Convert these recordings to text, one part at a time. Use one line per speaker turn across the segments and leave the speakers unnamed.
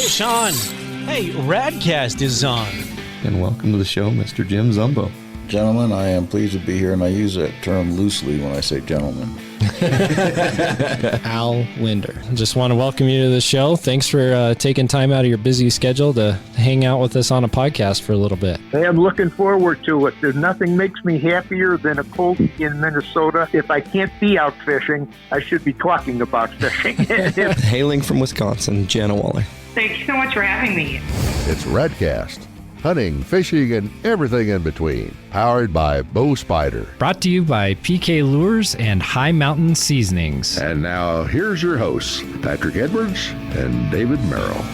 Sean. Hey, Radcast is on.
And welcome to the show, Mr. Jim Zumbo.
Gentlemen, I am pleased to be here, and I use that term loosely when I say gentlemen.
Al Linder. Just want to welcome you to the show. Thanks for taking time out of your busy schedule to hang out with us on a podcast for a little bit.
Hey, I'm looking forward to it. There's nothing makes me happier than a cold in Minnesota. If I can't be out fishing, I should be talking about fishing.
Hailing from Wisconsin, Jana Waller.
Thank you so much for having me.
It's Radcast. Hunting, fishing, and everything in between. Powered by Bow Spider.
Brought to you by PK Lures and High Mountain Seasonings.
And now, here's your hosts, Patrick Edwards and David Merrill.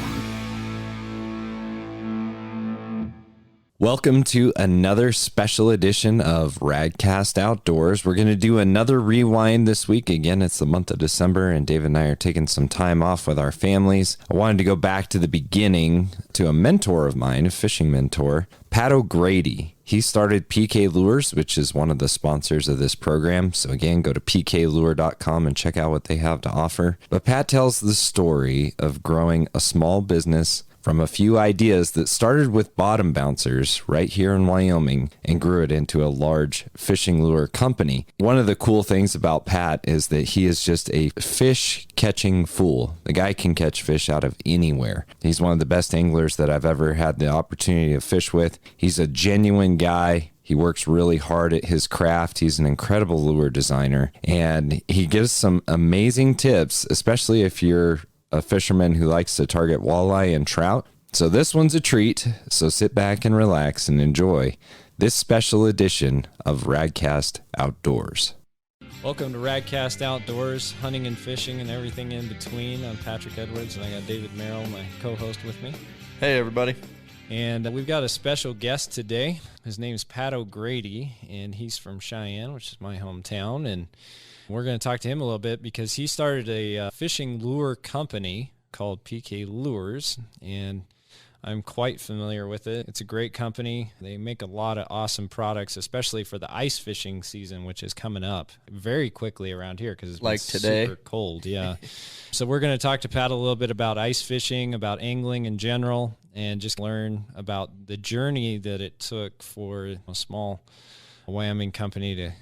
Welcome to another special edition of Radcast Outdoors. We're going to do another rewind this week. Again, it's the month of December, and David and I are taking some time off with our families. I wanted to go back to the beginning to a mentor of mine, a fishing mentor, Pat O'Grady. He started PK Lures, which is one of the sponsors of this program. So again, go to pklure.com and check out what they have to offer. But Pat tells the story of growing a small business from a few ideas that started with bottom bouncers right here in Wyoming and grew it into a large fishing lure company. One of the cool things about Pat is that he is just a fish catching fool. The guy can catch fish out of anywhere. He's one of the best anglers that I've ever had the opportunity to fish with. He's a genuine guy. He works really hard at his craft. He's an incredible lure designer, and he gives some amazing tips, especially if you're a fisherman who likes to target walleye and trout. So this one's a treat. So sit back and relax and enjoy this special edition of Radcast Outdoors.
Welcome to Radcast Outdoors, hunting and fishing and everything in between. I'm Patrick Edwards, and I got David Merrill, my co-host, with me.
Hey, everybody.
And we've got a special guest today. His name's Pat O'Grady, and he's from Cheyenne, which is my hometown. And we're going to talk to him a little bit because he started a fishing lure company called PK Lures, and I'm quite familiar with it. It's a great company. They make a lot of awesome products, especially for the ice fishing season, which is coming up very quickly around here because it's
like today,
super cold. Yeah. So we're going to talk to Pat a little bit about ice fishing, about angling in general, and just learn about the journey that it took for a small Wyoming company to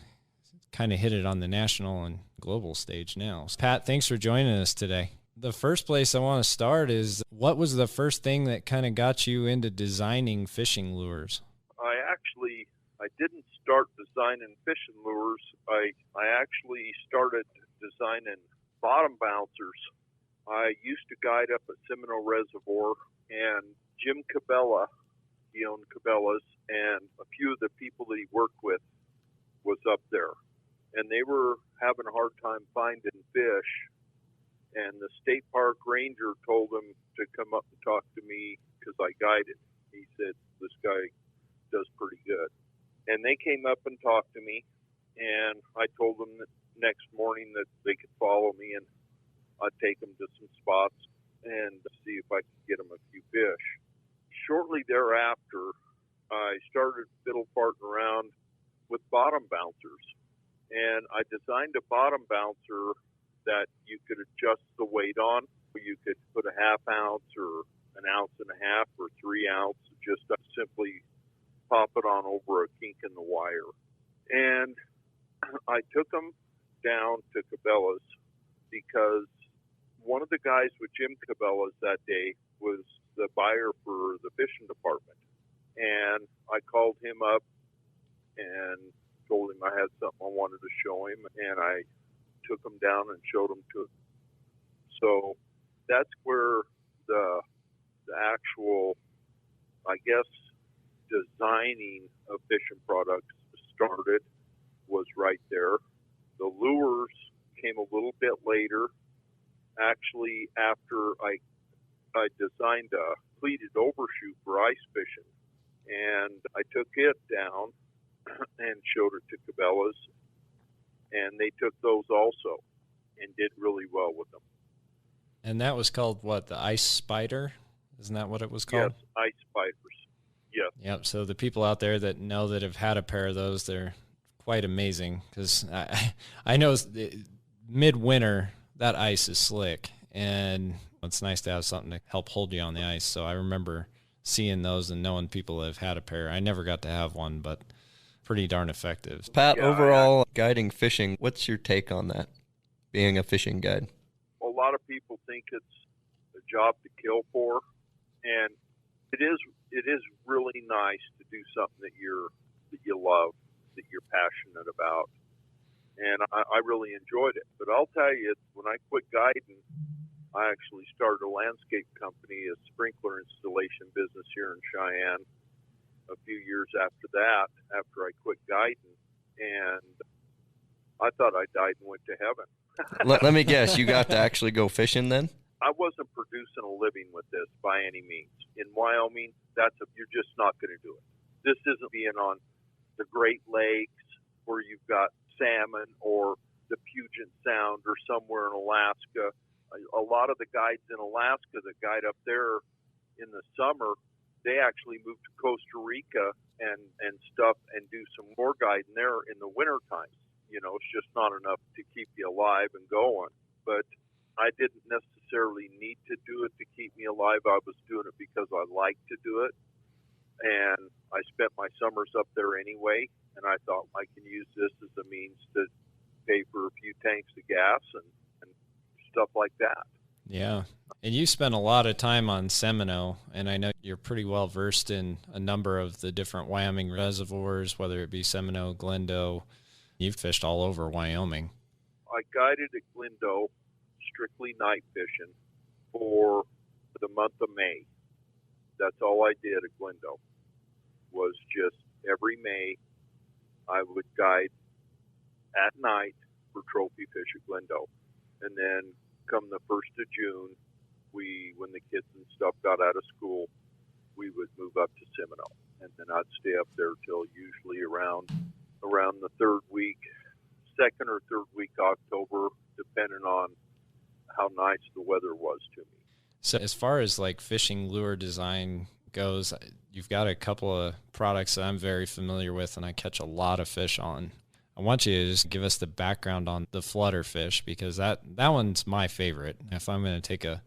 kind of hit it on the national and global stage now. So, Pat, thanks for joining us today. The first place I want to start is, what was the first thing that kind of got you into designing fishing lures?
I didn't start designing fishing lures. I actually started designing bottom bouncers. I used to guide up at Seminole Reservoir, and Jim Cabela, he owned Cabela's, and a few of the people that he worked with was up there. And they were having a hard time finding fish. And the state park ranger told them to come up and talk to me because I guided. He said, this guy does pretty good. And they came up and talked to me. And I told them that next morning that they could follow me and I'd take them to some spots and see if I could get them a few fish. Shortly thereafter, I started fiddle farting around with bottom bouncers. And I designed a bottom bouncer that you could adjust the weight on. You could put a half ounce or an ounce and a half or 3 ounce, just simply pop it on over a kink in the wire. And I took them down to Cabela's because one of the guys with Jim Cabela's that day was the buyer for the fishing department. And I called him up and told him I had something I wanted to show him, and I took him down and showed him to him. So that's where the actual, I guess, designing of fishing products started, was right there. The lures came a little bit later. Actually, after I designed a pleated overshoe for ice fishing, and I took it down and showed it to Cabela's, and they took those also and did really well with them.
And that was called what, the Ice Spider? Isn't that what it was called?
Yes, Ice Spiders. Yes.
Yep. So the people out there that know that have had a pair of those, they're quite amazing because I know midwinter that ice is slick, and It's nice to have something to help hold you on the ice. So I remember seeing those and knowing people that have had a pair. I never got to have one, but pretty darn effective.
Pat, overall, guiding fishing, what's your take on that, being a fishing guide?
A lot of people think it's a job to kill for, and it is really nice to do something that you love, that you're passionate about, and I really enjoyed it. But I'll tell you, when I quit guiding, I actually started a landscape company, a sprinkler installation business here in Cheyenne a few years after that, after I quit guiding, and I thought I died and went to heaven.
Let me guess, you got to actually go fishing then?
I wasn't producing a living with this by any means. In Wyoming, you're just not going to do it. This isn't being on the Great Lakes where you've got salmon, or the Puget Sound, or somewhere in Alaska. A lot of the guides in Alaska that guide up there in the summer, they actually move to Costa Rica and stuff and do some more guiding there in the winter time. You know, it's just not enough to keep you alive and going. But I didn't necessarily need to do it to keep me alive. I was doing it because I like to do it. And I spent my summers up there anyway, and I thought I can use this as a means to pay for a few tanks of gas and stuff like that.
Yeah. And you spent a lot of time on Seminole, and I know you're pretty well versed in a number of the different Wyoming reservoirs, whether it be Seminole, Glendo. You've fished all over Wyoming.
I guided at Glendo, strictly night fishing, for the month of May. That's all I did at Glendo, was just every May I would guide at night for trophy fish at Glendo. And then come the 1st of June, when the kids and stuff got out of school, we would move up to Seminole. And then I'd stay up there till usually around the second or third week October, depending on how nice the weather was to me.
So as far as like fishing lure design goes, you've got a couple of products that I'm very familiar with and I catch a lot of fish on. I want you to just give us the background on the flutter fish, because that one's my favorite. If I'm going to take a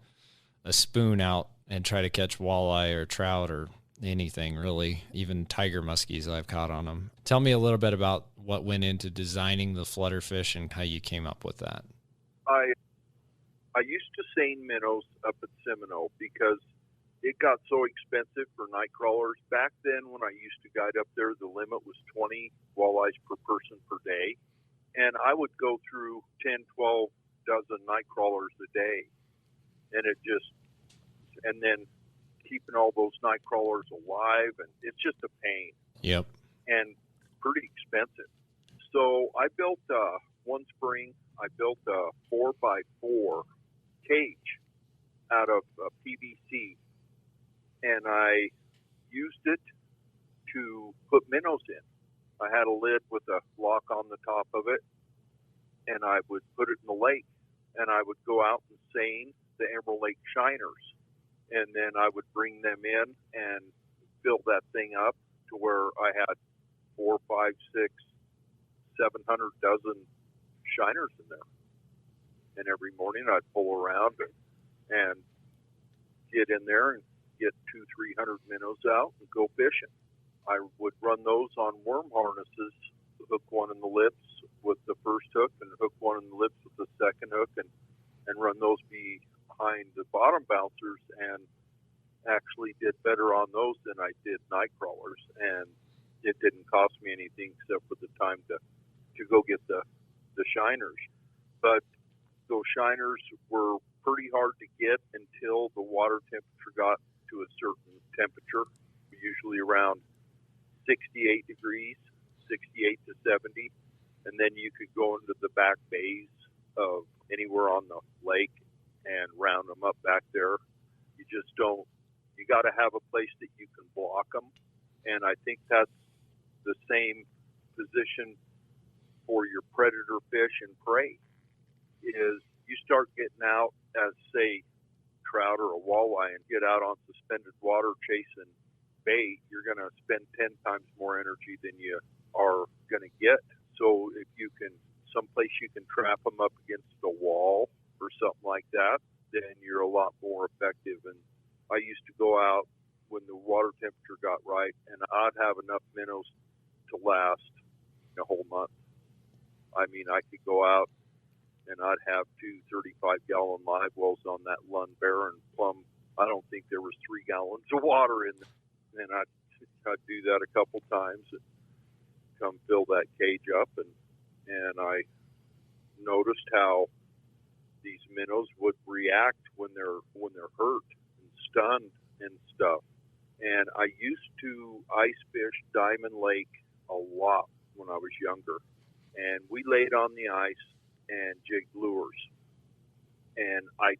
spoon out and try to catch walleye or trout or anything really, even tiger muskies I've caught on them. Tell me a little bit about what went into designing the flutter fish and how you came up with that.
I used to seine minnows up at Seminole because it got so expensive for night crawlers. Back then when I used to guide up there, the limit was 20 walleyes per person per day. And I would go through 10, 12 dozen night crawlers a day. And then keeping all those night crawlers alive, and it's just a pain.
Yep.
And pretty expensive. So I built one spring, I built a 4x4 cage out of PVC, and I used it to put minnows in. I had a lid with a lock on the top of it, and I would put it in the lake, and I would go out and seine the Emerald Lake shiners, and then I would bring them in and fill that thing up to where I had 4, 5, 6, 700 dozen shiners in there. And every morning I'd pull around and get in there and get 200-300 minnows out and go fishing. I would run those on worm harnesses, hook one in the lips with the first hook and hook one in the lips with the second hook, and run those behind the bottom bouncers, and actually did better on those than I did night crawlers. And it didn't cost me anything except for the time to go get the shiners. But those shiners were pretty hard to get until the water temperature got to a certain temperature, usually around 68 degrees, 68 to 70. And then you could go into the back bays of anywhere on the lake and round them up back there. You got to have a place that you can block them. And I think that's the same position for your predator fish and prey. Is you start getting out as, say, trout or a walleye and get out on suspended water chasing bait, you're going to spend 10 times more energy than you are going to get. So if you can, someplace you can trap them up against the wall or something like that, then you're a lot more effective. And I used to go out when the water temperature got right, and I'd have enough minnows to last a whole month. I mean, I could go out and I'd have 2 35-gallon live wells on that Lund Baron plumb. I don't think there was 3 gallons of water in them. And I'd do that a couple times and come fill that cage up, and I noticed how these minnows would react when they're hurt and stunned and stuff. And I used to ice fish Diamond Lake a lot when I was younger, and we laid on the ice and jigged lures, and I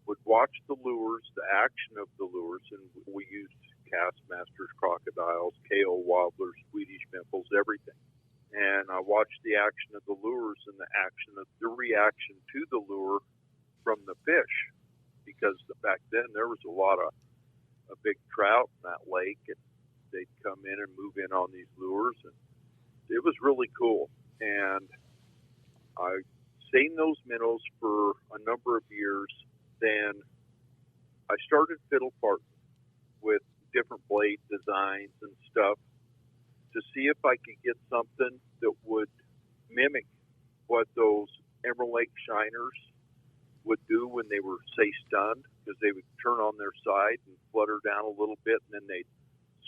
would watch the lures, the action of the lures, and we used Castmasters, crocodiles, KO wobblers, Swedish mimples, everything. And I watched the action of the lures and the action of the reaction to the lure from the fish, because back then there was a lot of a big trout in that lake, and they'd come in and move in on these lures, and it was really cool. And I seen those minnows for a number of years. Then I started fiddle farting with different blade designs and stuff to see if I could get something that would mimic what those Emerald Lake shiners would do when they were, say, stunned, because they would turn on their side and flutter down a little bit, and then they'd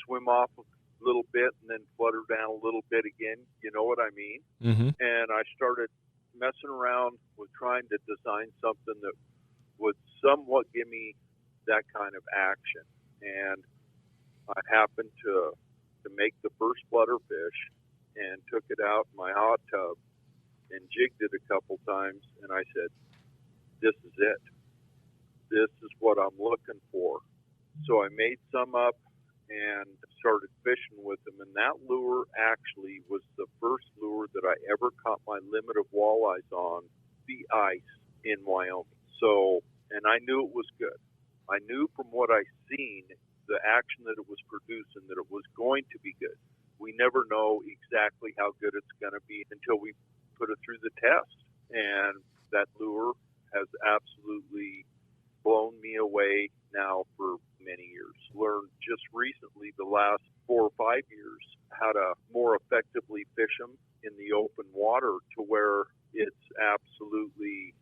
swim off a little bit and then flutter down a little bit again. You know what I mean?
Mm-hmm.
And I started messing around with trying to design something that would somewhat give me that kind of action. And I happened to make the first flutterfish and took it out in my hot tub and jigged it a couple times, and I said, this is it. This is what I'm looking for. So I made some up and started fishing with them, and that lure actually was the first lure that I ever caught my limit of walleyes on the ice in Wyoming. So, and I knew it was good. I knew from what I seen, the action that it was producing, that it was going to be good. We never know exactly how good it's going to be until we put it through the test. And that lure has absolutely blown me away now for many years. Learned just recently, the last 4 or 5 years, how to more effectively fish them in the open water, to where it's absolutely,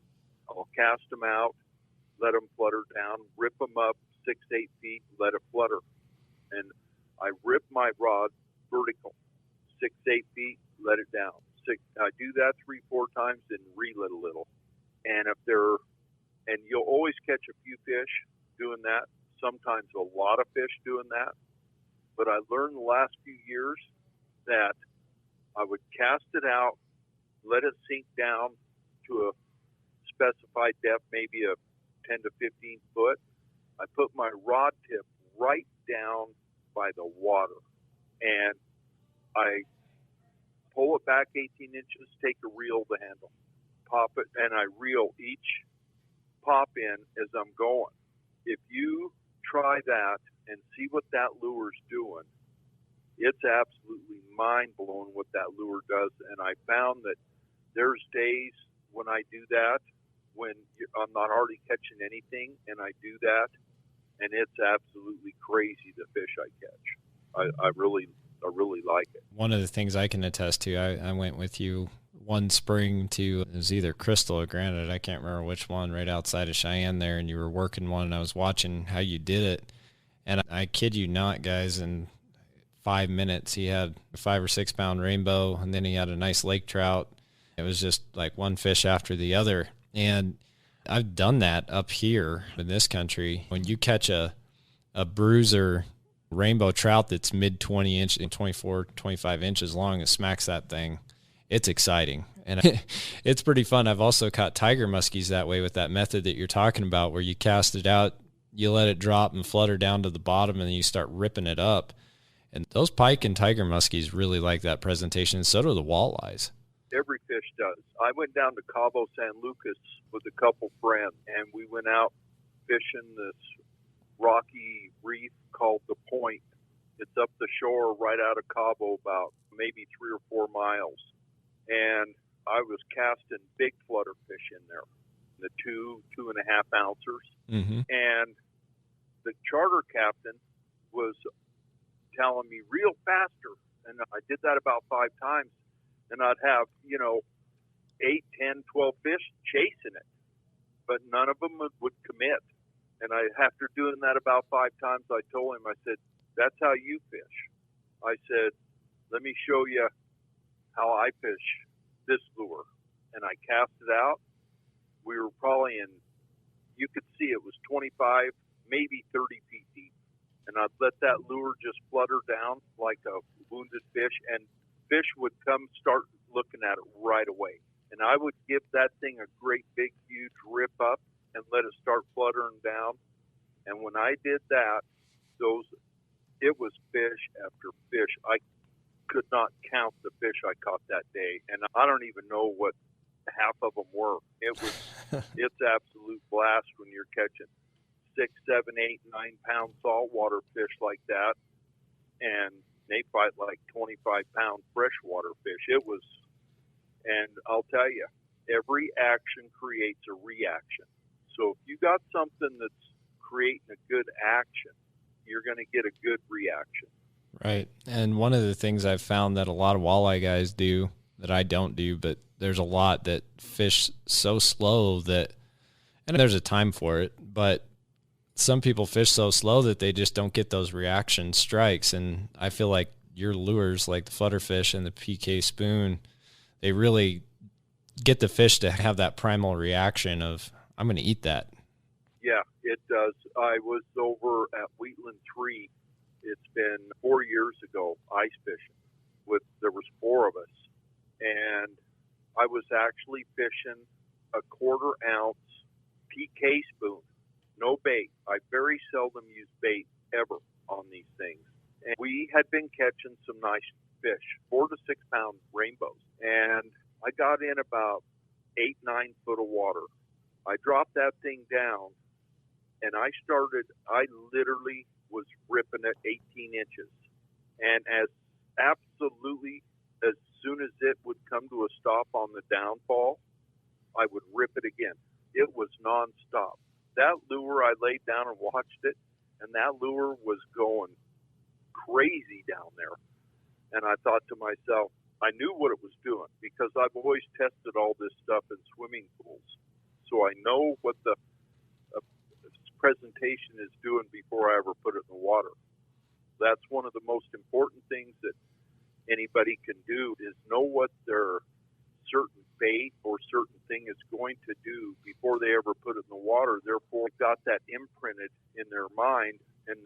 I'll cast them out, let them flutter down, rip them up 6-8 feet, let it flutter. And I rip my rod vertical, 6-8 feet, let it down. I do that 3-4 times and reel it a little. And you'll always catch a few fish doing that, sometimes a lot of fish doing that. But I learned the last few years that I would cast it out, let it sink down to a specified depth, maybe a 10 to 15 foot. I put my rod tip right down by the water, and I pull it back 18 inches, take a reel of the handle, pop it, and I reel each pop in as I'm going. If you try that and see what that lure's doing, it's absolutely mind-blowing what that lure does. And I found that there's days when I do that, when I'm not hardly catching anything, and I do that, and it's absolutely crazy the fish I catch. I really like it.
One of the things I can attest to, I went with you one spring to, it was either Crystal or Granite, I can't remember which one, right outside of Cheyenne there, and you were working one, and I was watching how you did it. And I kid you not, guys, in 5 minutes, he had a 5 or 6 pound rainbow, and then he had a nice lake trout. It was just like one fish after the other. And I've done that up here in this country. When you catch a bruiser rainbow trout that's mid 20 inch and 24, 25 inches long and smacks that thing, it's exciting. And it's pretty fun. I've also caught tiger muskies that way with that method that you're talking about, where you cast it out, you let it drop and flutter down to the bottom, and then you start ripping it up. And those pike and tiger muskies really like that presentation, and so do the walleyes.
Every fish does. I went down to Cabo San Lucas with a couple friends, and we went out fishing this rocky reef called the Point. It's up the shore right out of Cabo, about maybe 3 or 4 miles. And I was casting big flutterfish in there. the 2.5 ouncers.
Mm-hmm.
And the charter captain was telling me reel faster. And I did that about 5 times. And I'd have, 8, 10, 12 fish chasing it. But none of them would commit. And after doing that about 5 times, I told him, I said, that's how you fish. I said, let me show you how I fish this lure. And I cast it out. We were probably you could see it was 25, maybe 30 feet deep. And I'd let that lure just flutter down like a wounded fish, and fish would come start looking at it right away. And I would give that thing a great big huge rip up and let it start fluttering down. And when I did that, it was fish after fish. I could not count the fish I caught that day, and I don't even know what half of them were. It's absolute blast when you're catching 6, 7, 8, 9 pound saltwater fish like that, and they fight like 25 pound freshwater fish. And I'll tell you, every action creates a reaction. So if you got something that's creating a good action, you're going to get a good reaction.
Right. And one of the things I've found that a lot of walleye guys do that I don't do, but there's a lot that fish so slow that, and there's a time for it, but some people fish so slow that they just don't get those reaction strikes. And I feel like your lures, like the flutterfish and the PK spoon, they really get the fish to have that primal reaction of, I'm going to eat that.
Yeah, it does. I was over at Wheatland 3. It's been 4 years ago, ice fishing. There was 4 of us, and I was actually fishing a 1/4 ounce PK spoon, no bait. I very seldom use bait ever on these things. And we had been catching some nice fish, 4 to 6 pound rainbows, and I got in about 8, 9 foot of water. I dropped that thing down, and I literally was ripping it 18 inches. And as soon as it would come to a stop on the downfall, I would rip it again. It was nonstop. That lure, I laid down and watched it, and that lure was going crazy down there. And I thought to myself, I knew what it was doing because I've always tested all this stuff in swimming pools. So I know what the presentation is doing before I ever put it in the water. That's one of the most important things that anybody can do is know what their certain bait or certain thing is going to do before they ever put it in the water. Therefore, got that imprinted in their mind, and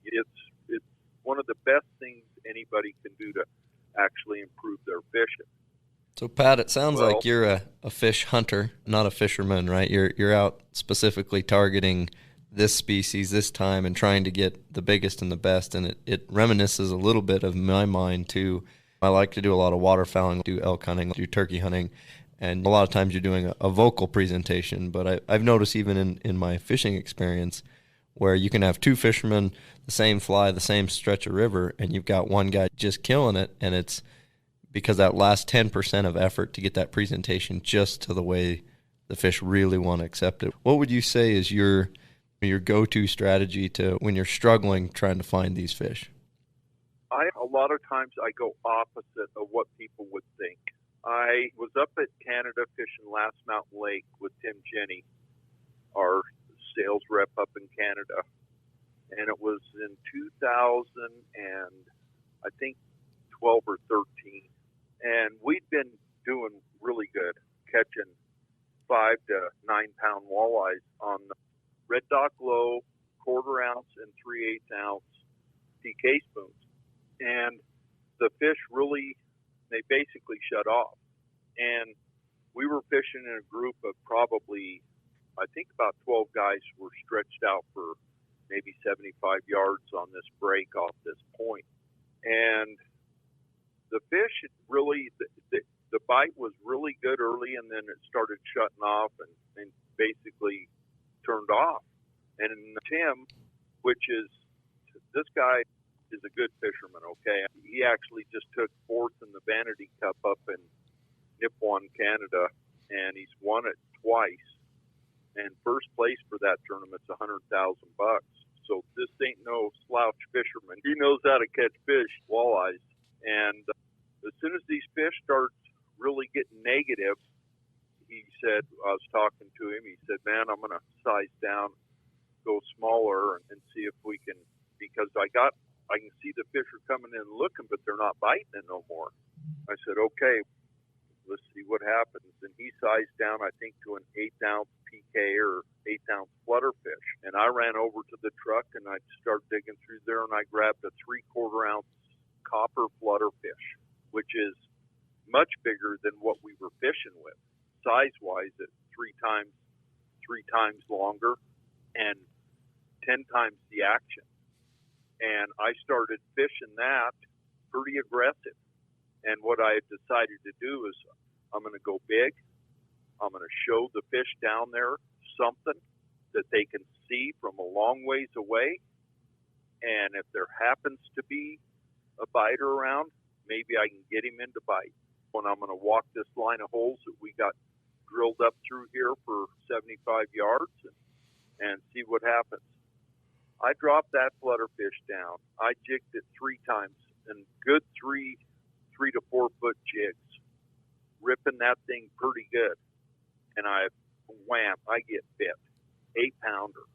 it's one of the best things anybody can do to actually improve their fishing.
So, Pat, it sounds like you're a fish hunter, not a fisherman, right? You're out specifically targeting this species this time and trying to get the biggest and the best, and it reminisces a little bit of my mind, too. I like to do a lot of waterfowling, do elk hunting, do turkey hunting, and a lot of times you're doing a vocal presentation. But I've noticed even in my fishing experience where you can have 2 fishermen, the same fly, the same stretch of river, and you've got one guy just killing it, and it's because that last 10% of effort to get that presentation just to the way the fish really want to accept it. What would you say is your go-to strategy to when you're struggling trying to find these fish?
A lot of times I go opposite of what people would think. I was up at Canada fishing Last Mountain Lake with Tim Jenny, our sales rep up in Canada, and it was in 2000 and I think 12 or 13. And we'd been doing really good, catching 5 to 9 pound walleyes on the Red Dock Low, 1/4 ounce and 3/8 ounce PK spoons. And the fish they basically shut off. And we were fishing in a group of probably, I think about 12 guys were stretched out for maybe 75 yards on this break off this point. And the fish really, the bite was really good early, and then it started shutting off and basically turned off. And Tim, this guy is a good fisherman, okay? He actually just took 4th in the Vanity Cup up in Nipawin, Canada, and he's won it twice. and first place for that tournament's $100,000. So this ain't no slouch fisherman. He knows how to catch fish, walleyes. And as soon as these fish start really getting negative, he said, I was talking to him, he said, man, I'm going to size down, go smaller, and see if we can, because I can see the fish are coming in looking, but they're not biting it no more. I said, okay, let's see what happens. And he sized down, I think, to an 8-ounce PK or 8-ounce flutterfish. And I ran over to the truck and I started digging through there, and I grabbed a 3/4-ounce copper flutterfish, which is much bigger than what we were fishing with. Size-wise, it's three times longer and 10 times the action. And I started fishing that pretty aggressive. And what I had decided to do is I'm going to go big. I'm going to show the fish down there something that they can see from a long ways away. And if there happens to be a biter around, maybe I can get him into bite. When I'm going to walk this line of holes that we got drilled up through here for 75 yards and see what happens. I dropped that flutterfish down. I jigged it 3 times, and good 3 to 4 foot jigs, ripping that thing pretty good. And I get bit. 8-pounder.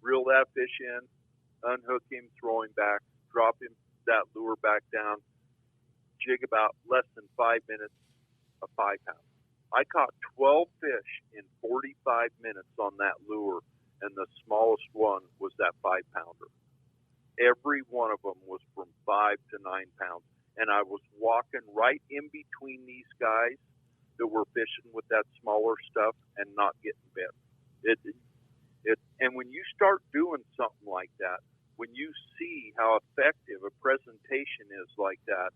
Reel that fish in, unhook him, throw him back, drop him, that lure back down, jig about less than 5 minutes, a 5-pounder. I caught 12 fish in 45 minutes on that lure, and the smallest one was that 5-pounder. Every one of them was from 5 to 9 pounds. And I was walking right in between these guys that were fishing with that smaller stuff and not getting bit. And when you start doing something like that, when you see how effective a presentation is like that,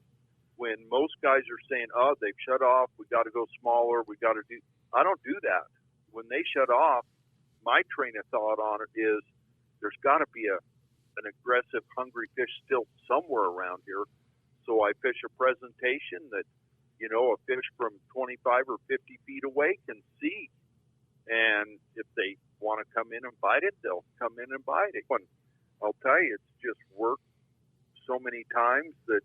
when most guys are saying, oh, they've shut off, we got to go smaller, I don't do that. When they shut off, my train of thought on it is there's got to be an aggressive, hungry fish still somewhere around here. So I fish a presentation that, a fish from 25 or 50 feet away can see. And if they want to come in and bite it, they'll come in and bite it. And I'll tell you, it's just worked so many times that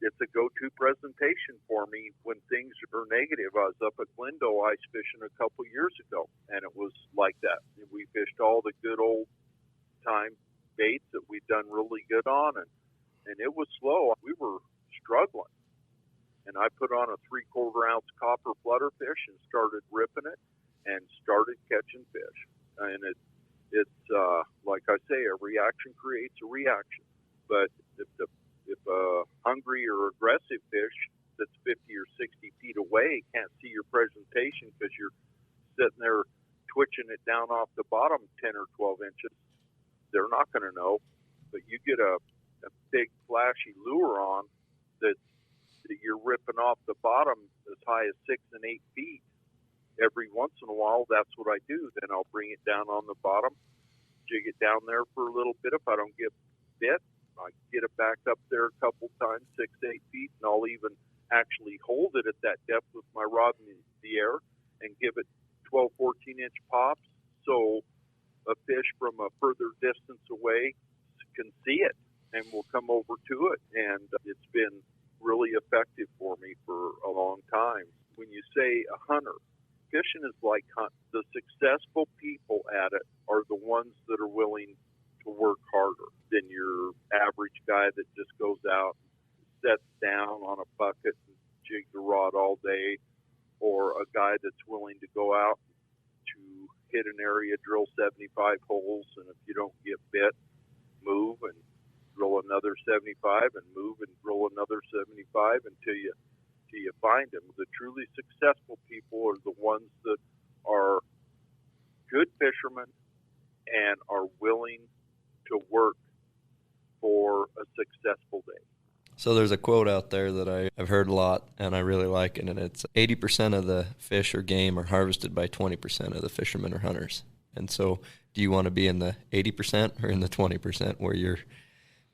it's a go-to presentation for me when things are negative. I was up at Glendo ice fishing a couple years ago, and it was like that. We fished all the good old-time baits that we'd done really good on, and it was slow. We were struggling. And I put on a 3/4-ounce copper flutterfish and started ripping it and started catching fish. And it's like I say, a reaction creates a reaction. But if a hungry or aggressive fish that's 50 or 60 feet away can't see your presentation because you're sitting there twitching it down off the bottom 10 or 12 inches, they're not going to know. But you get a big flashy lure on that you're ripping off the bottom as high as 6 and 8 feet. Every once in a while, that's what I do. Then I'll bring it down on the bottom, jig it down there for a little bit. If I don't get bit, I get it back up there a couple times, 6 to 8 feet, and I'll even actually hold it at that depth with my rod in the air and give it 12, 14-inch pops so a fish from a further distance away can see it and will come over to it. And it's been really effective for me for a long time. When you say a hunter, fishing is like hunt. The successful people at it are the ones that are willing to work harder than your average guy that just goes out, sets down on a bucket and jigs a rod all day, or a guy that's willing to go out to hit an area, drill 75 holes, and if you don't get bit, move and drill another 75 and move and drill another 75 until you find them. The truly successful people are the ones that are good fishermen and are willing to work for a successful day.
So there's a quote out there that I've heard a lot, and I really like it, and it's 80% of the fish or game are harvested by 20% of the fishermen or hunters. And so do you want to be in the 80% or in the 20% where you're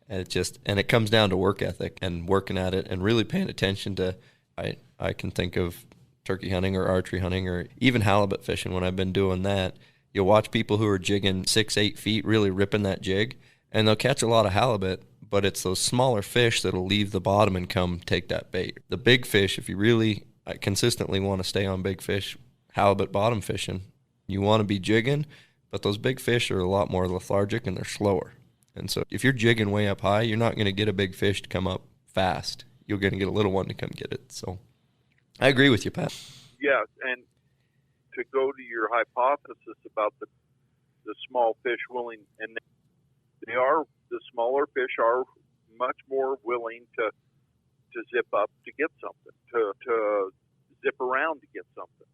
and it comes down to work ethic and working at it and really paying attention to, I can think of turkey hunting or archery hunting or even halibut fishing when I've been doing that. You'll watch people who are jigging 6-8 feet, really ripping that jig, and they'll catch a lot of halibut, but it's those smaller fish that'll leave the bottom and come take that bait. The big fish, if you really consistently want to stay on big fish, halibut bottom fishing, you want to be jigging, but those big fish are a lot more lethargic and they're slower. And so if you're jigging way up high, you're not going to get a big fish to come up fast. You're going to get a little one to come get it. So I agree with you, Pat.
Yeah, and to go to your hypothesis about the small fish willing, and the smaller fish are much more willing to zip up to get something, to zip around to get something.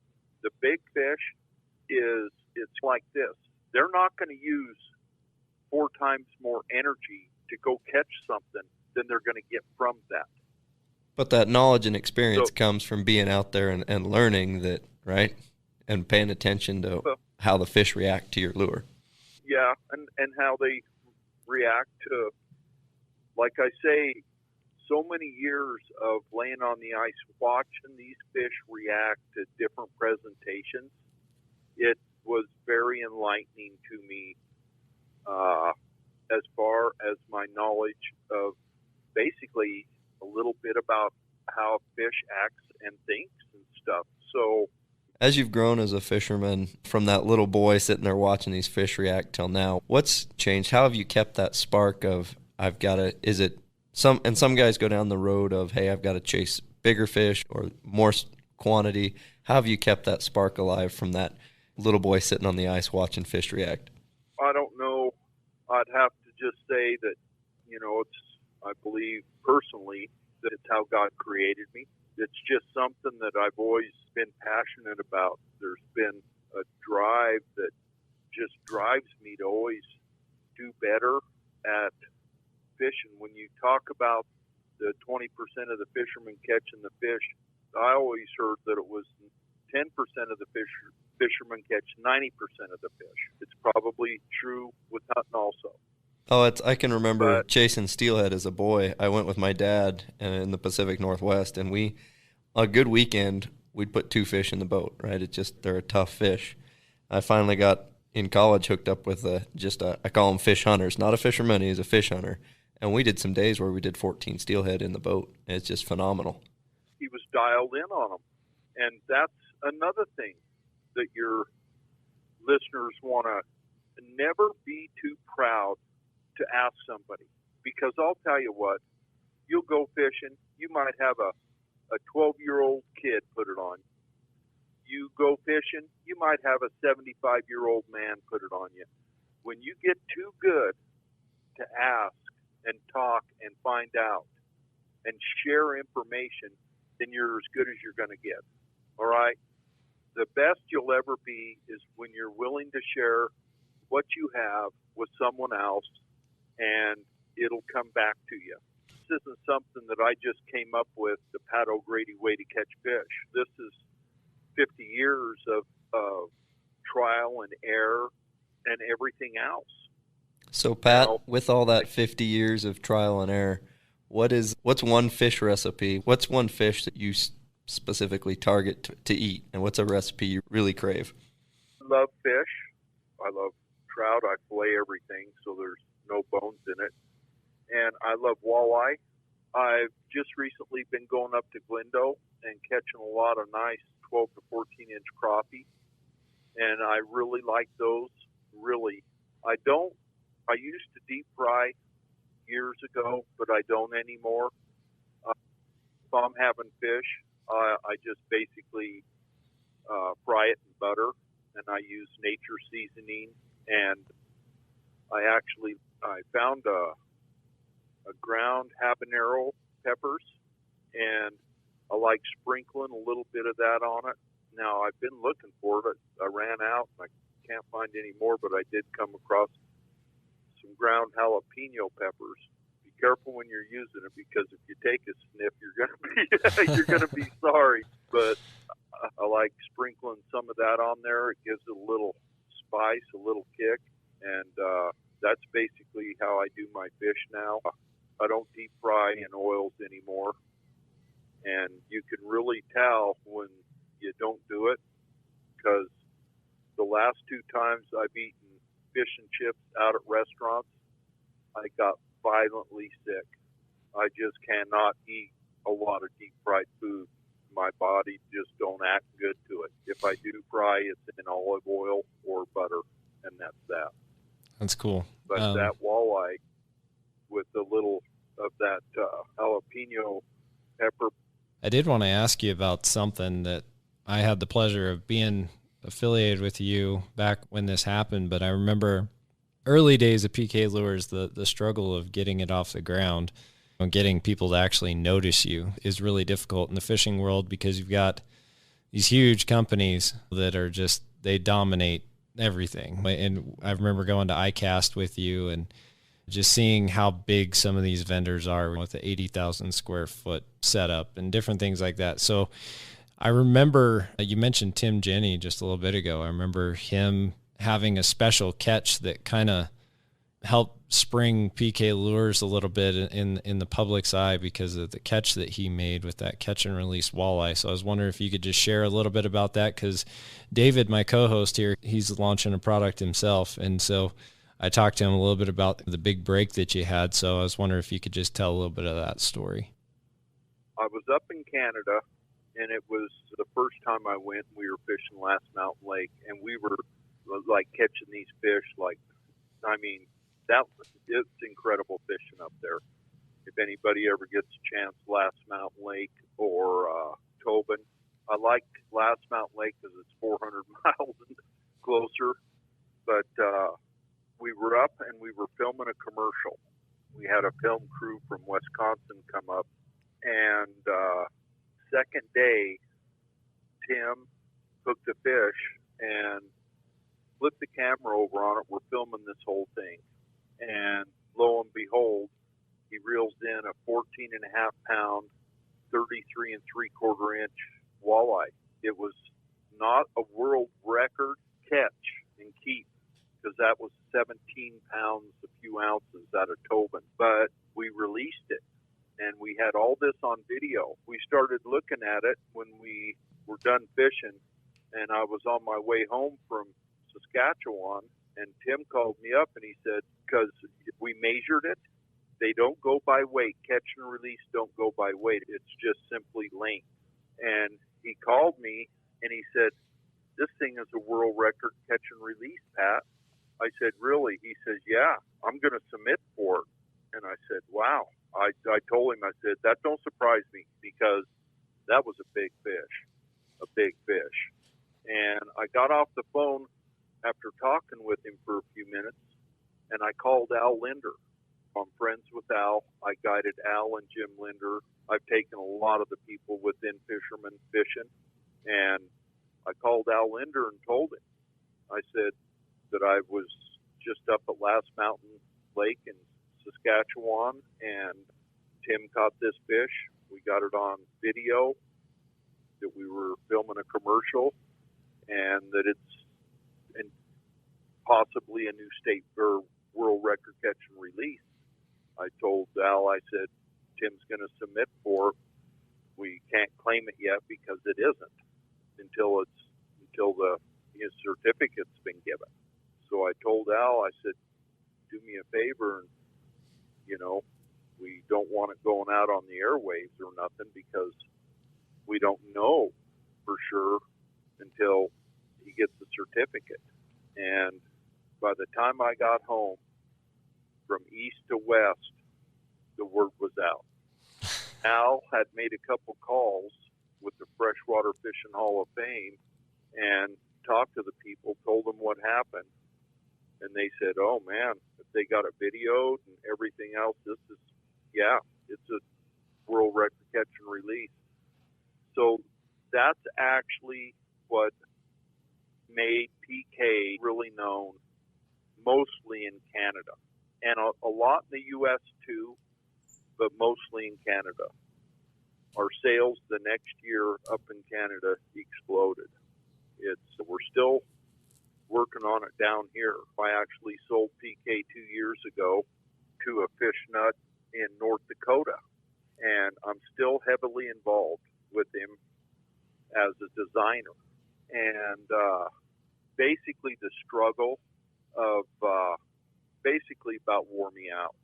The big fish it's like this. They're not going to use 4 times more energy to go catch something than they're going to get from that.
But that knowledge and experience comes from being out there and learning that, right? And paying attention to how the fish react to your lure.
Yeah, and how they react to, like I say, so many years of laying on the ice, watching these fish react to different presentations. It was very enlightening to me as far as my knowledge of basically a little bit about how a fish acts and thinks and stuff. So
as you've grown as a fisherman, from that little boy sitting there watching these fish react till now, what's changed? How have you kept that spark of, some guys go down the road of, hey, I've got to chase bigger fish or more quantity. How have you kept that spark alive from that little boy sitting on the ice watching fish react?
I don't know. I'd have to just say that, I believe personally that it's how God created me. It's just something that I've always been passionate about. There's been a drive that just drives me to always do better at fishing. When you talk about the 20% of the fishermen catching the fish, I always heard that it was 10% of the fishermen catch 90% of the fish. It's probably true with hunting also.
Oh, I can remember chasing steelhead as a boy. I went with my dad in the Pacific Northwest, and a good weekend, we'd put 2 fish in the boat, right? They're a tough fish. I finally got in college hooked up with I call them fish hunters, not a fisherman, he's a fish hunter. And we did some days where we did 14 steelhead in the boat. And it's just phenomenal.
He was dialed in on them. And that's another thing that your listeners want to never be too proud to ask somebody, because I'll tell you what, you'll go fishing, you might have a 12-year-old kid put it on. You go fishing, you might have a 75-year-old man put it on you. When you get too good to ask and talk and find out and share information, then you're as good as you're going to get. All right? The best you'll ever be is when you're willing to share what you have with someone else, and it'll come back to you. This isn't something that I just came up with, the Pat O'Grady way to catch fish. This is 50 years of trial and error and everything else.
So, Pat, with all that 50 years of trial and error, what's one fish recipe? What's one fish that you specifically target to eat, and what's a recipe you really crave?
I love fish. I love trout. I fillet everything, so there's no bones in it. And I love walleye. I've just recently been going up to Glendo and catching a lot of nice 12 to 14-inch crappie, and I really like those. Really. I used to deep fry years ago, but I don't anymore. If I'm having fish, I just basically fry it in butter, and I use nature seasoning. And I found a ground habanero peppers, and I like sprinkling a little bit of that on it. Now, I've been looking for it. I ran out, and I can't find any more, but I did come across some ground jalapeno peppers. Be careful when you're using it, because if you take a sniff, you're gonna be sorry. But I like sprinkling some of that on there. It gives it a little spice, a little kick, and that's basically how I do my fish now. I don't deep fry in oils anymore, and you can really tell when you don't do it, because the last 2 times I've eaten fish and chips out at restaurants, I got violently sick. I just cannot eat a lot of deep fried food. My body just don't act good to it. If I do fry, it's in olive oil or butter, and that's that.
That's cool.
But that walleye with a little of that jalapeno pepper.
I did want to ask you about something that I had the pleasure of being affiliated with you back when this happened, but I remember early days of PK Lures, the struggle of getting it off the ground and getting people to actually notice you is really difficult in the fishing world, because you've got these huge companies that are just, they dominate everything. And I remember going to ICAST with you and just seeing how big some of these vendors are with the 80,000 square foot setup and different things like that. So I remember you mentioned Tim Jenny just a little bit ago. I remember him having a special catch that kind of helped spring PK Lures a little bit in the public's eye because of the catch that he made with that catch and release walleye. So I was wondering if you could just share a little bit about that, because David, my co-host here, he's launching a product himself. And so I talked to him a little bit about the big break that you had. So I was wondering if you could just tell a little bit of that story.
I was up in Canada, and it was the first time I went. We were fishing Last Mountain Lake, and we were like catching these fish. It's incredible fishing up there. If anybody ever gets a chance, Last Mountain Lake or Tobin. I like Last Mountain Lake because it's 400 miles closer. But we were up and we were filming a commercial. We had a film crew from Wisconsin come up, and second day, Tim hooked a fish and flipped the camera over on it. We're filming this whole thing, and lo and behold, he reels in a 14.5-pound, 33 3/4 inch walleye. It was not a world record catch and keep, because that was 17 pounds, a few ounces out of Tobin, but we released it, and we had all this on video. We started looking at it when we were done fishing, and I was on my way home from Saskatchewan, and Tim called me up and he said, because we measured it, they don't go by weight. Catch and release don't go by weight. It's just simply length. And he called me and he said, this thing is a world record catch and release, Pat. I said, really? He says, yeah, I'm going to submit for it. And I said, wow. I told him, I said, that don't surprise me, because that was a big fish. And I got off the phone after talking with him for a few minutes, and I called Al Linder. I'm friends with Al. I guided Al and Jim Linder. I've taken a lot of the people with In-Fisherman fishing, and I called Al Linder and told him. I said that I was just up at Last Mountain Lake in Saskatchewan, and Tim caught this fish. We got it on video, that we were filming a commercial, and that it's possibly a new state or world record catch and release. I told Al, I said, Tim's going to submit for it. We can't claim it yet because it isn't until his certificate's been given. So I told Al, I said, do me a favor, and we don't want it going out on the airwaves or nothing, because we don't know for sure until he gets the certificate. And by the time I got home, from east to west, the word was out. Al had made a couple calls with the Freshwater Fishing Hall of Fame and talked to the people, told them what happened, and they said, oh man, if they got it videoed and everything else, it's a world record catch and release. So that's actually what made PK really known, mostly in Canada, and a lot in the U.S. too, but mostly in Canada. Our sales the next year up in Canada exploded. We're still working on it down here. I actually sold PK 2 years ago to a fish nut in North Dakota, and I'm still heavily involved with him as a designer. And basically the struggle of basically about wore me out.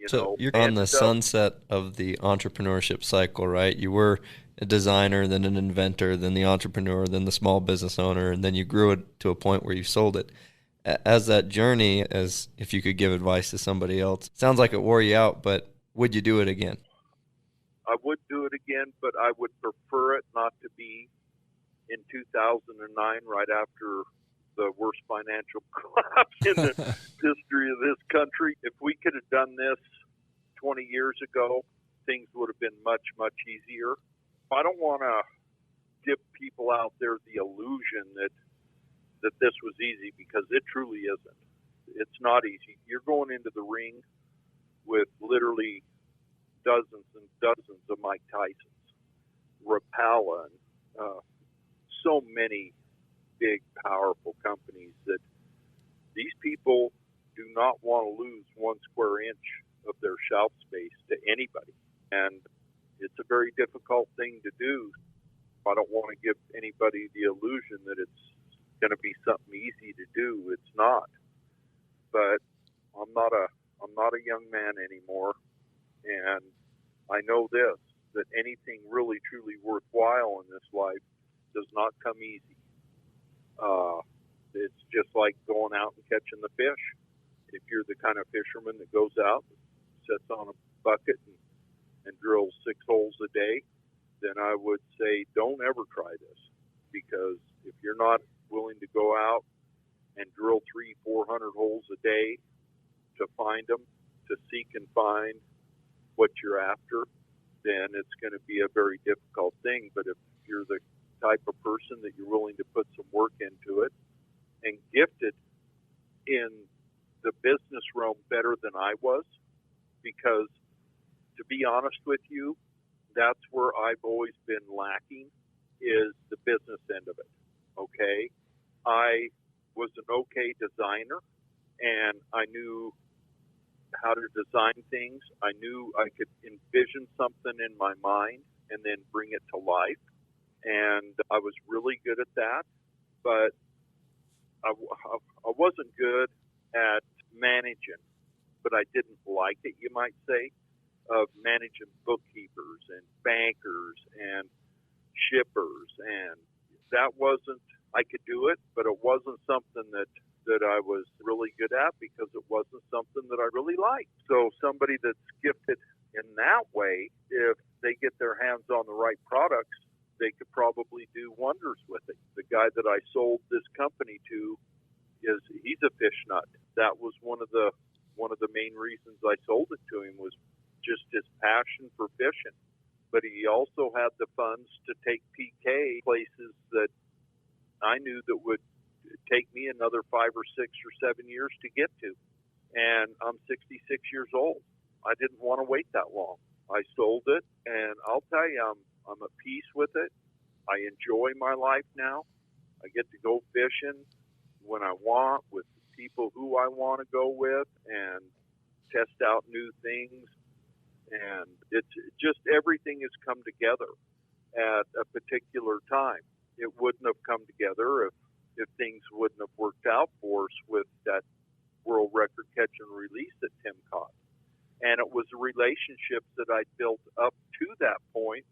So you're on the sunset of the entrepreneurship cycle, right? You were a designer, then an inventor, then the entrepreneur, then the small business owner, and then you grew it to a point where you sold it. As that journey, as if you could give advice to somebody else, sounds like it wore you out, but would you do it again?
I would do it again, but I would prefer it not to be in 2009, right after the worst financial collapse in the history of this country. If we could have done this 20 years ago, things would have been much, much easier. I don't want to give people out there the illusion that this was easy, because it truly isn't. It's not easy. You're going into the ring with literally dozens and dozens of Mike Tysons, Rapala, and so many big, powerful companies that these people do not want to lose 1 square inch of their shelf space to anybody. And it's a very difficult thing to do. I don't want to give anybody the illusion that it's going to be something easy to do. It's not. But I'm not a young man anymore, and I know this, that anything really truly worthwhile in this life does not come easy. It's just like going out and catching the fish. If you're the kind of fisherman that goes out and sits on a bucket and drills 6 holes a day, then I would say don't ever try this, because if you're not willing to go out and drill 300-400 holes a day to find them, to seek and find what you're after, then it's going to be a very difficult thing. But if you're the type of person that you're willing to put some work into it and gifted in the business realm better than I was, because to be honest with you, that's where I've always been lacking, is the business end of it. Okay. I was an okay designer, and I knew how to design things. I knew I could envision something in my mind and then bring it to life. And I was really good at that, but I wasn't good at managing, but I didn't like it, you might say, of managing bookkeepers and bankers and shippers. And that wasn't, I could do it, but it wasn't something that I was really good at, because it wasn't something that I really liked. So somebody that's gifted in that way, if they get their hands on the right products, they could probably do wonders with it. The guy that I sold this company to, he's a fish nut. That was one of the main reasons I sold it to him, was just his passion for fishing. But he also had the funds to take PK places that I knew that would take me another 5 or 6 or 7 years to get to. And I'm 66 years old. I didn't want to wait that long. I sold it, and I'll tell you, I'm at peace with it. I enjoy my life now. I get to go fishing when I want, with people who I want to go with, and test out new things. And it's just, everything has come together at a particular time. It wouldn't have come together if things wouldn't have worked out for us with that world record catch and release that Tim caught. And it was the relationships that I built up to that point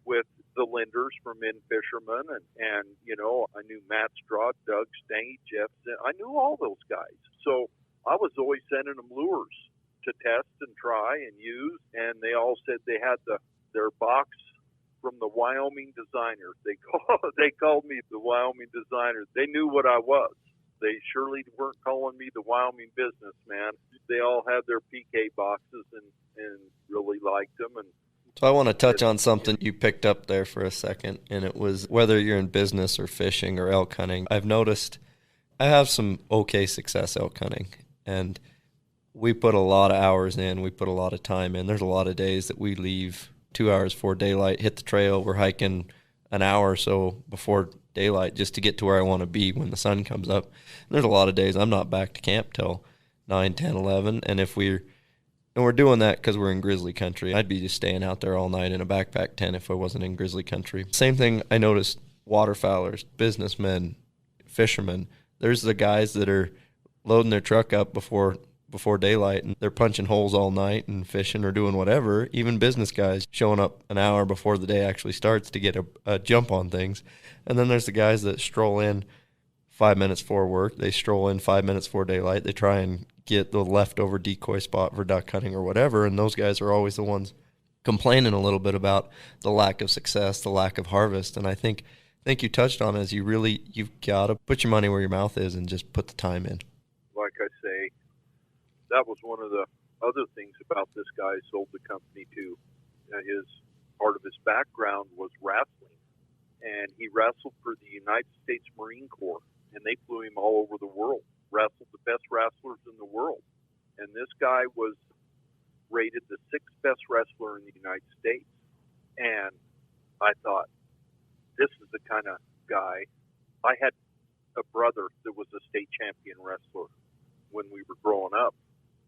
with the lenders from In-Fisherman, and you know, I knew Matt Straw, Doug Stange, Jeff, I knew all those guys. So I was always sending them lures to test and try and use, and they all said they had their box from the Wyoming designers. They called me the Wyoming designers. They knew what I was. They surely weren't calling me the Wyoming businessman. They all had their PK boxes and really liked them. And
so I want to touch on something you picked up there for a second, and it was whether you're in business or fishing or elk hunting. I've noticed I have some okay success elk hunting, and we put a lot of hours in. We put a lot of time in. There's a lot of days that we leave 2 hours before daylight, hit the trail. We're hiking an hour or so before daylight just to get to where I want to be when the sun comes up. And there's a lot of days I'm not back to camp till 9, 10, 11. And we're doing that because we're in grizzly country. I'd be just staying out there all night in a backpack tent if I wasn't in grizzly country. Same thing I noticed waterfowlers, businessmen, fishermen. There's the guys that are loading their truck up before daylight, and they're punching holes all night and fishing or doing whatever. Even business guys showing up an hour before the day actually starts to get a jump on things. And then there's the guys that stroll in 5 minutes before work. They stroll in 5 minutes before daylight. They try and get the leftover decoy spot for duck hunting or whatever, and those guys are always the ones complaining a little bit about the lack of success, the lack of harvest. And I think you touched on it, is you've got to put your money where your mouth is and just put the time in.
Like I say, that was one of the other things about this guy I sold the company to. His part of his background was wrestling, and he wrestled for the United States Marine Corps, and they flew him all over the world, wrestled the best wrestlers in the world. And this guy was rated the 6th best wrestler in the United States. And I thought, this is the kind of guy. I had a brother that was a state champion wrestler when we were growing up.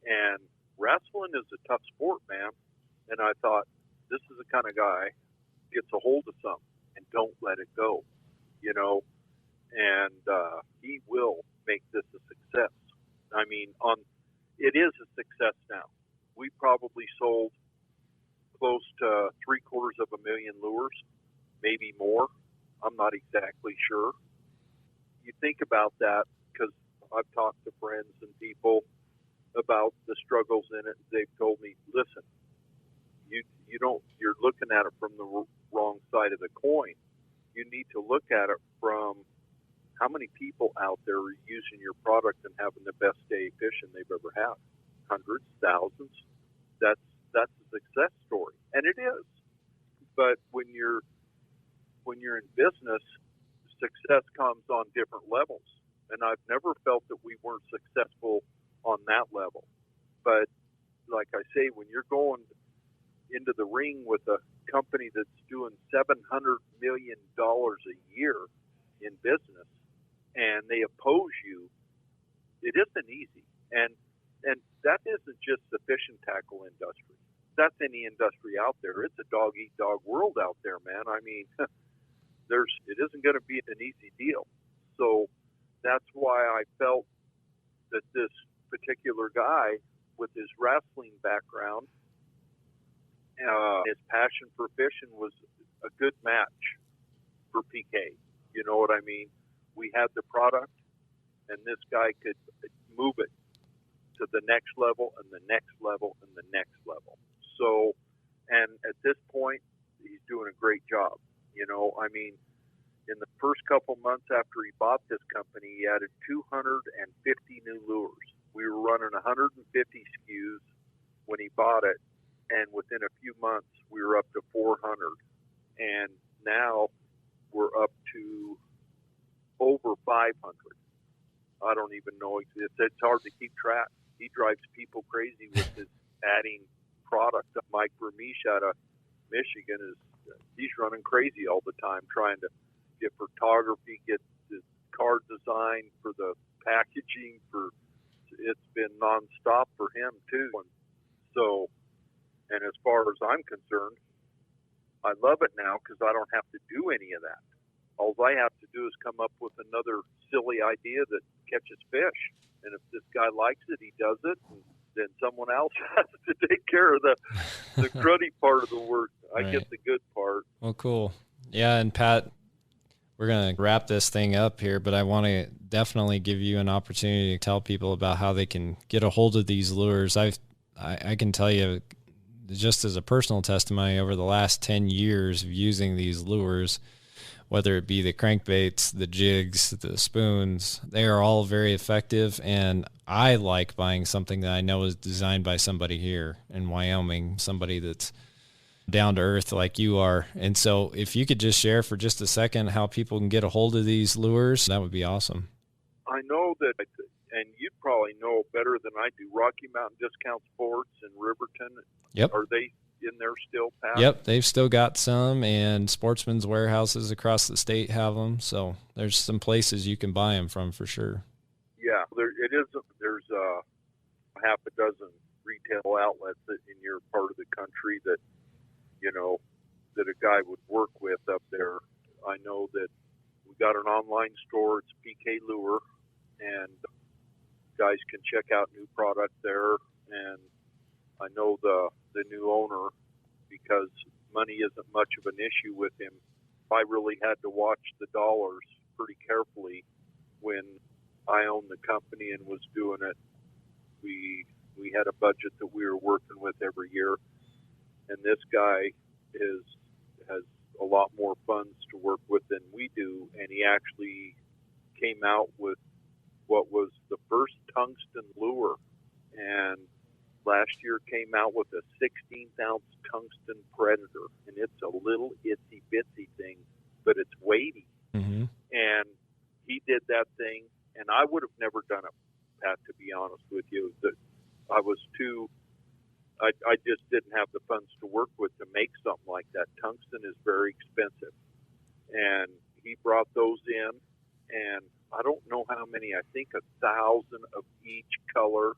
And wrestling is a tough sport, man. And I thought, this is the kind of guy gets a hold of something and don't let it go, you know. And he will make this a success. I mean, it is a success now. We probably sold close to 750,000 lures, maybe more. I'm not exactly sure. You think about that, because I've talked to friends and people about the struggles in it. They've told me, listen, you're looking at it from the wrong side of the coin. You need to look at it from how many people out there are using your product and having the best day fishing they've ever had. Hundreds, thousands. That's a success story, and it is. But when you're in business, success comes on different levels, and I've never felt that we weren't successful on that level. But like I say, when you're going into the ring with a company that's doing $700 million a year in business, and they oppose you, it isn't easy. And that isn't just the fish and tackle industry. That's any industry out there. It's a dog-eat-dog world out there, man. I mean, it isn't going to be an easy deal. So that's why I felt that this particular guy with his wrestling background, his passion for fishing was a good match for PK. You know what I mean? We had the product, and this guy could move it to the next level and the next level and the next level. So, and at this point, he's doing a great job. You know, I mean, in the first couple months after he bought this company, he added 250 new lures. We were running 150 SKUs when he bought it, and within a few months, we were up to 400. And now we're up to over 500. I don't even know. It's hard to keep track. He drives people crazy with his adding product. Mike Vermeesh out of Michigan he's running crazy all the time trying to get photography, get the card design for the packaging. It's been nonstop for him too. So, and as far as I'm concerned, I love it now because I don't have to do any of that. All I have to do is come up with another silly idea that catches fish. And if this guy likes it, he does it. And then someone else has to take care of the cruddy part of the work. I get the good part.
Well, cool. Yeah, and Pat, we're going to wrap this thing up here, but I want to definitely give you an opportunity to tell people about how they can get a hold of these lures. I can tell you, just as a personal testimony, over the last 10 years of using these lures, whether it be the crankbaits, the jigs, the spoons, they are all very effective. And I like buying something that I know is designed by somebody here in Wyoming, somebody that's down to earth like you are. And so if you could just share for just a second how people can get a hold of these lures, that would be awesome.
I know that, and you'd probably know better than I do, Rocky Mountain Discount Sports in Riverton.
Yep.
Are they in there still, Pat?
Yep, they've still got some, and Sportsman's warehouses across the state have them. So there's some places you can buy them from for sure.
Yeah, there's half a dozen retail outlets in your part of the country that, you know, that a guy would work with up there. I know that We got an online store. It's PK Lure, and guys can check out new product there. And I know the new owner, because money isn't much of an issue with him. I really had to watch the dollars pretty carefully when I owned the company and was doing it. We had a budget that we were working with every year, and this guy has a lot more funds to work with than we do, and he actually came out with what was the first tungsten lure, and last year came out with a 16-ounce tungsten predator, and it's a little itsy-bitsy thing, but it's weighty.
Mm-hmm.
And he did that thing, and I would have never done it, Pat, to be honest with you. I just didn't have the funds to work with to make something like that. Tungsten is very expensive. And he brought those in, and I don't know how many, I think 1,000 of each color.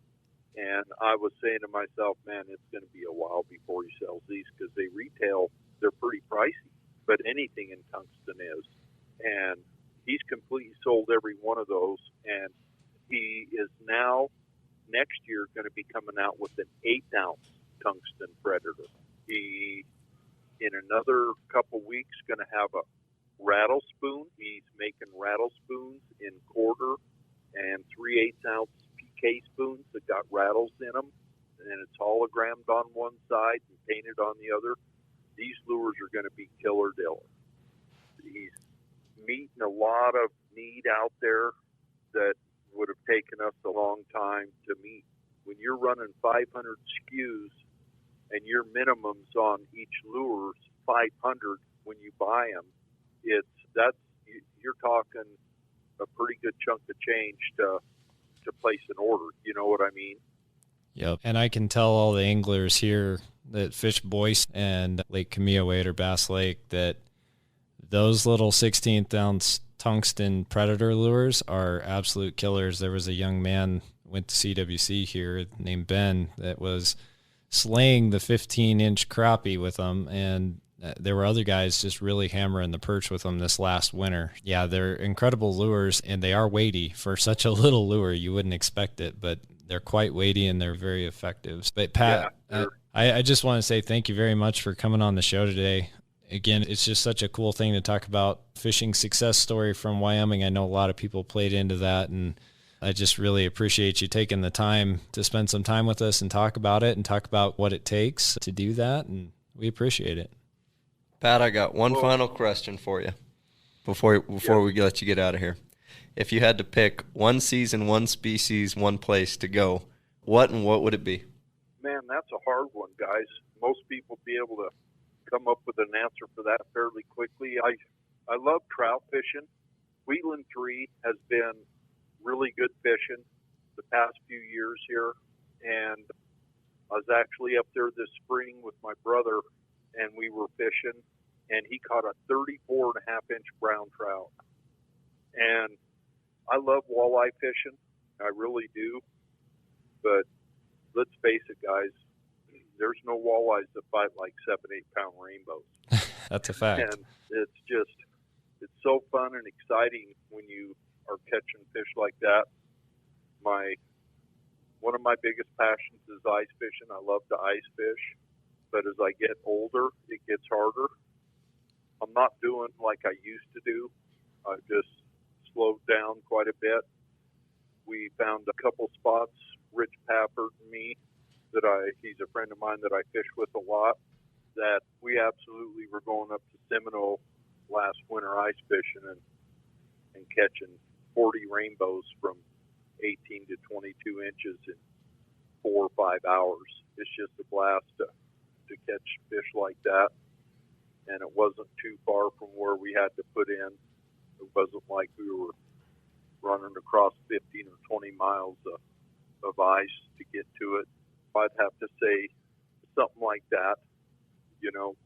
And I was saying to myself, man, it's going to be a while before he sells these, because they retail, they're pretty pricey, but anything in tungsten is. And he's completely sold every one of those, and he is now next year going to be coming out with an 8-ounce tungsten predator. He, in another couple weeks, going to have a rattle spoon. He's making rattle spoons in quarter and 3/8-ounce PK spoons that got rattles in them, and it's hologrammed on one side and painted on the other. These lures are going to be killer diller. He's meeting a lot of need out there that would have taken us a long time to meet. When you're running 500 SKUs and your minimums on each lure is 500 when you buy them, you're talking a pretty good chunk of change to place an order. You know what I mean?
Yep. And I can tell all the anglers here that fish Boyce and Lake Kameawait or Bass Lake that those little 16th-ounce tungsten predator lures are absolute killers. There was a young man went to CWC here named Ben that was slaying the 15-inch crappie with them, and there were other guys just really hammering the perch with them this last winter. Yeah, they're incredible lures, and they are weighty for such a little lure. You wouldn't expect it, but they're quite weighty and they're very effective. But Pat, I just want to say thank you very much for coming on the show today. Again, it's just such a cool thing to talk about fishing success story from Wyoming. I know a lot of people played into that, and I just really appreciate you taking the time to spend some time with us and talk about it and talk about what it takes to do that, and we appreciate it.
Pat, I got one final question for you before we let you get out of here. If you had to pick one season, one species, one place to go, what would it be?
Man, that's a hard one, guys. Most people be able to come up with an answer for that fairly quickly. I love trout fishing. Wheatland 3 has been really good fishing the past few years here, and I was actually up there this spring with my brother, and we were fishing, and he caught a 34.5-inch brown trout. And I love walleye fishing. I really do. But let's face it, guys, there's no walleyes that bite like 7-8-pound rainbows.
That's a fact.
And it's so fun and exciting when you are catching fish like that. One of my biggest passions is ice fishing. I love to ice fish. But as I get older, it gets harder. I'm not doing like I used to do. I've just slowed down quite a bit. We found a couple spots, Rich Pafford and me, he's a friend of mine that I fish with a lot, that we absolutely were going up to Seminole last winter ice fishing and catching 40 rainbows from 18 to 22 inches in 4 or 5 hours. It's just a blast to catch fish like that. And it wasn't too far from where we had to put in. It wasn't like we were running across 15 or 20 miles of ice to get to it. I'd have to say something like that. You know,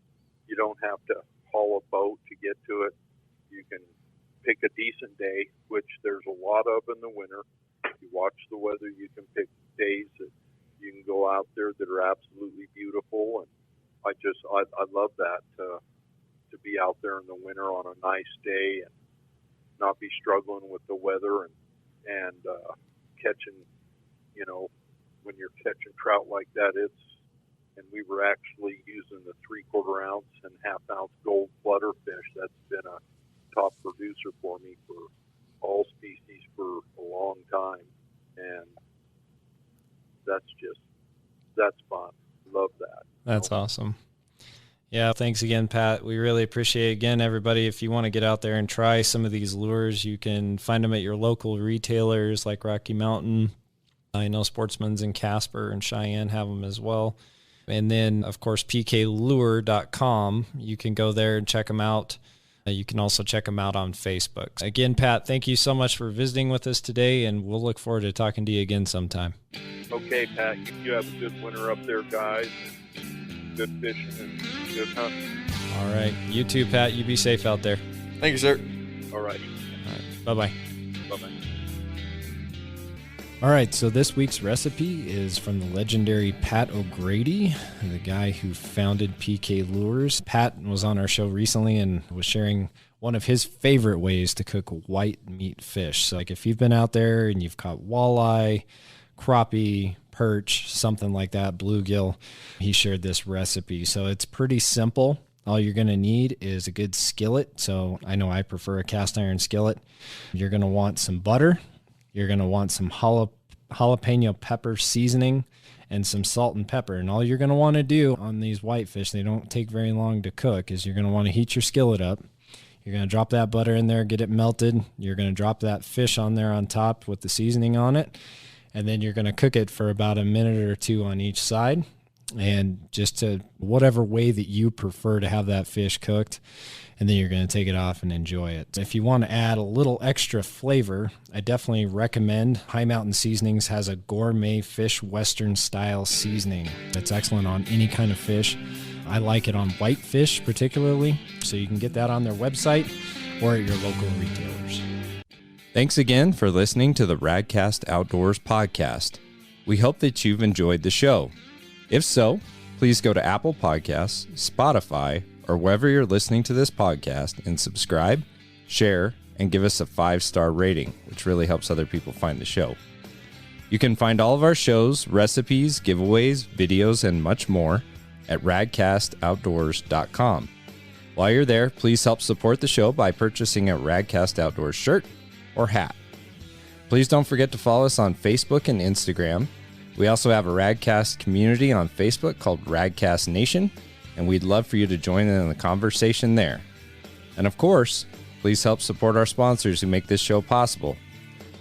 you don't have to haul a boat to get to it. You can pick a decent day, which there's a lot of in the winter. You watch the weather, you can pick days that you can go out there that are absolutely beautiful. And I love that, to be out there in the winter on a nice day and not be struggling with the weather and catching, when you're catching trout like that, and we were actually using the 3/4 ounce and 1/2 ounce gold flutter fish. That's been a top producer for me for all species for a long time. And that's fun. Love that.
That's awesome. Yeah, thanks again, Pat. We really appreciate it. Again, everybody, if you want to get out there and try some of these lures, you can find them at your local retailers like Rocky Mountain. I know Sportsman's in Casper and Cheyenne have them as well. And then, of course, pklure.com. You can go there and check them out. You can also check them out on Facebook. Again, Pat, thank you so much for visiting with us today, and we'll look forward to talking to you again sometime.
Okay, Pat, you have a good winter up there, guys. Good fishing and good hunting.
All right. You too, Pat. You be safe out there.
Thank you, sir.
All right.
Bye-bye.
Bye-bye.
All right, so this week's recipe is from the legendary Pat O'Grady, the guy who founded PK Lures. Pat was on our show recently and was sharing one of his favorite ways to cook white meat fish. So like if you've been out there and you've caught walleye, crappie, perch, something like that, bluegill, he shared this recipe. So it's pretty simple. All you're going to need is a good skillet. So I know I prefer a cast iron skillet. You're going to want some butter. You're going to want some jalapeno pepper seasoning and some salt and pepper. And all you're going to want to do on these whitefish, they don't take very long to cook, is you're going to want to heat your skillet up. You're going to drop that butter in there, get it melted. You're going to drop that fish on there on top with the seasoning on it. And then you're going to cook it for about a minute or two on each side. And just to whatever way that you prefer to have that fish cooked. And then you're going to take it off and enjoy it. If you want to add a little extra flavor, I definitely recommend High Mountain Seasonings has a gourmet fish Western style seasoning that's excellent on any kind of fish. I like it on whitefish particularly, so you can get that on their website or at your local retailers.
Thanks again for listening to the Radcast Outdoors podcast. We hope that you've enjoyed the show. If so, please go to Apple Podcasts, Spotify, or wherever you're listening to this podcast and subscribe, share, and give us a 5-star rating, which really helps other people find the show. You can find all of our shows, recipes, giveaways, videos, and much more at radcastoutdoors.com. While you're there, please help support the show by purchasing a Radcast Outdoors shirt or hat. Please don't forget to follow us on Facebook and Instagram. We also have a Radcast community on Facebook called Radcast Nation, and we'd love for you to join in the conversation there. And of course, please help support our sponsors who make this show possible.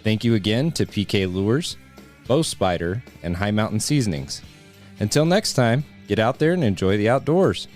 Thank you again to PK Lures, Bow Spider, and High Mountain Seasonings. Until next time, get out there and enjoy the outdoors.